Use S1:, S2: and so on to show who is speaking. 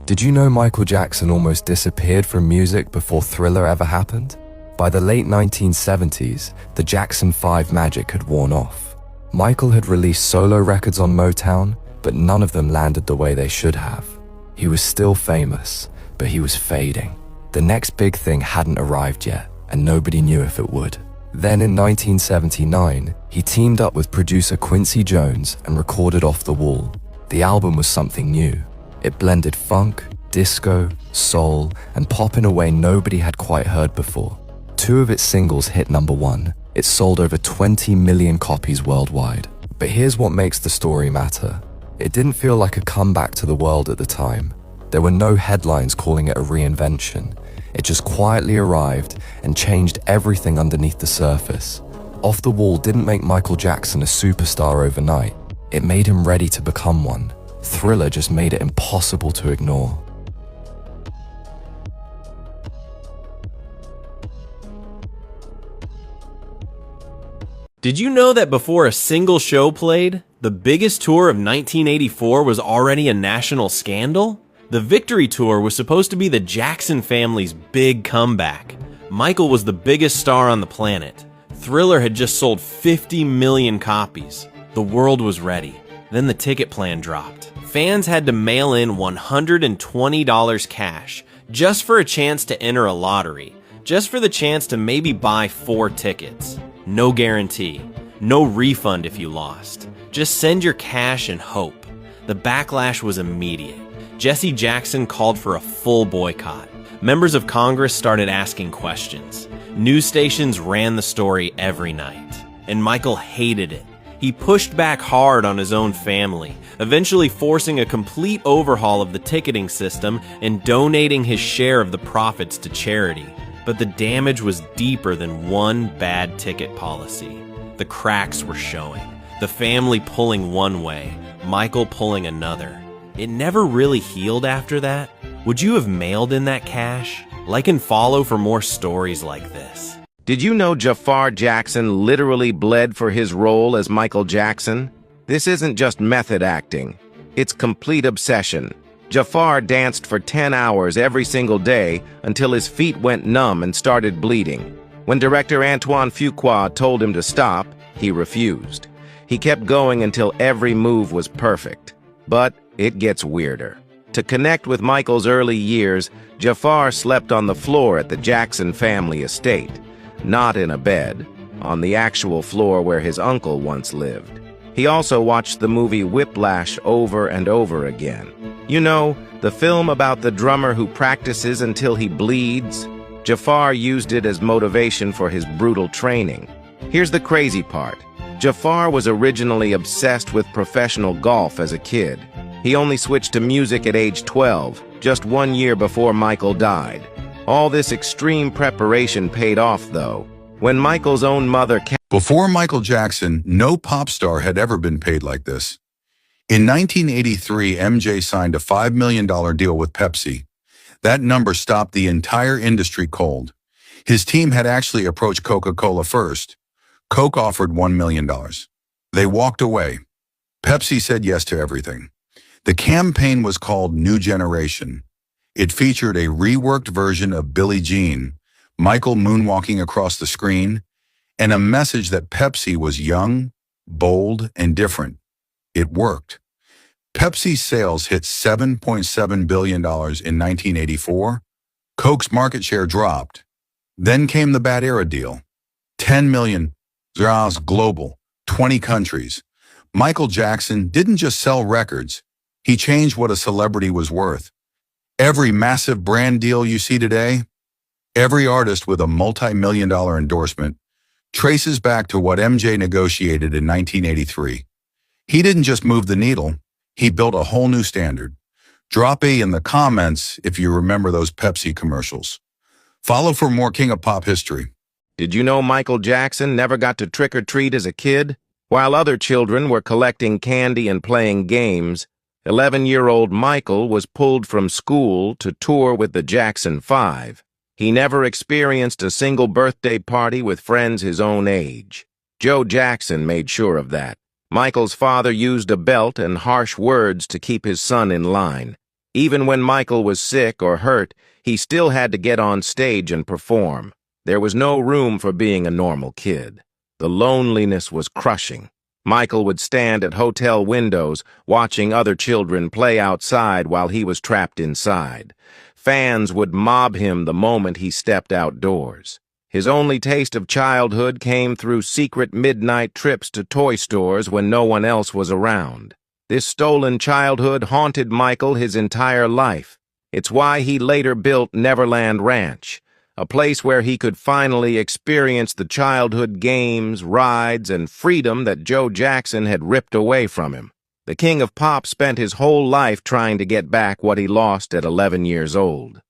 S1: Did you know Michael Jackson almost disappeared from music before Thriller ever happened? By the late 1970s, the Jackson 5 magic had worn off. Michael had released solo records on Motown, but none of them landed the way they should have. He was still famous, but he was fading. The next big thing hadn't arrived yet, and nobody knew if it would. Then in 1979, he teamed up with producer Quincy Jones and recorded Off the Wall. The album was something new. It blended funk, disco, soul, and pop in a way nobody had quite heard before. Two of its singles hit #1. It sold over 20 million copies worldwide. But here's what makes the story matter. It didn't feel like a comeback to the world at the time. There were no headlines calling it a reinvention. It just quietly arrived and changed everything underneath the surface. Off the Wall didn't make Michael Jackson a superstar overnight. It made him ready to become one. Thriller just made it impossible to ignore.
S2: Did you know that before a single show played, the biggest tour of 1984 was already a national scandal? The Victory Tour was supposed to be the Jackson family's big comeback. Michael was the biggest star on the planet. Thriller had just sold 50 million copies. The world was ready. Then the ticket plan dropped. Fans had to mail in $120 cash just for a chance to enter a lottery, just for the chance to maybe buy 4 tickets. No guarantee, no refund if you lost. Just send your cash and hope. The backlash was immediate. Jesse Jackson called for a full boycott. Members of Congress started asking questions. News stations ran the story every night. And Michael hated it. He pushed back hard on his own family, eventually forcing a complete overhaul of the ticketing system and donating his share of the profits to charity. But the damage was deeper than one bad ticket policy. The cracks were showing. The family pulling one way, Michael pulling another. It never really healed after that. Would you have mailed in that cash? Like and follow for more stories like this.
S3: Did you know Jafar Jackson literally bled for his role as Michael Jackson? This isn't just method acting. It's complete obsession. Jafar danced for 10 hours every single day until his feet went numb and started bleeding. When director Antoine Fuqua told him to stop, he refused. He kept going until every move was perfect. But it gets weirder. To connect with Michael's early years, Jafar slept on the floor at the Jackson family estate. Not in a bed, on the actual floor where his uncle once lived. He also watched the movie Whiplash over and over again. You know, the film about the drummer who practices until he bleeds? Jafar used it as motivation for his brutal training. Here's the crazy part. Jafar was originally obsessed with professional golf as a kid. He only switched to music at age 12, just 1 year before Michael died. All this extreme preparation paid off, though. When Michael's own mother...
S4: Before Michael Jackson, no pop star had ever been paid like this. In 1983, MJ signed a $5 million deal with Pepsi. That number stopped the entire industry cold. His team had actually approached Coca-Cola first. Coke offered $1 million. They walked away. Pepsi said yes to everything. The campaign was called New Generation. It featured a reworked version of Billie Jean, Michael moonwalking across the screen, and a message that Pepsi was young, bold, and different. It worked. Pepsi's sales hit $7.7 billion in 1984. Coke's market share dropped. Then came the Bad Era deal. 10 million global, 20 countries. Michael Jackson didn't just sell records. He changed what a celebrity was worth. Every massive brand deal you see today, every artist with a multi-million-dollar endorsement, traces back to what MJ negotiated in 1983. He didn't just move the needle, he built a whole new standard. Drop E in the comments if you remember those Pepsi commercials. Follow for more King of Pop history.
S3: Did you know Michael Jackson never got to trick or treat as a kid? While other children were collecting candy and playing games, 11-year-old Michael was pulled from school to tour with the Jackson 5. He never experienced a single birthday party with friends his own age. Joe Jackson made sure of that. Michael's father used a belt and harsh words to keep his son in line. Even when Michael was sick or hurt, he still had to get on stage and perform. There was no room for being a normal kid. The loneliness was crushing. Michael would stand at hotel windows, watching other children play outside while he was trapped inside. Fans would mob him the moment he stepped outdoors. His only taste of childhood came through secret midnight trips to toy stores when no one else was around. This stolen childhood haunted Michael his entire life. It's why he later built Neverland Ranch, a place where he could finally experience the childhood games, rides, and freedom that Joe Jackson had ripped away from him. The King of Pop spent his whole life trying to get back what he lost at 11 years old.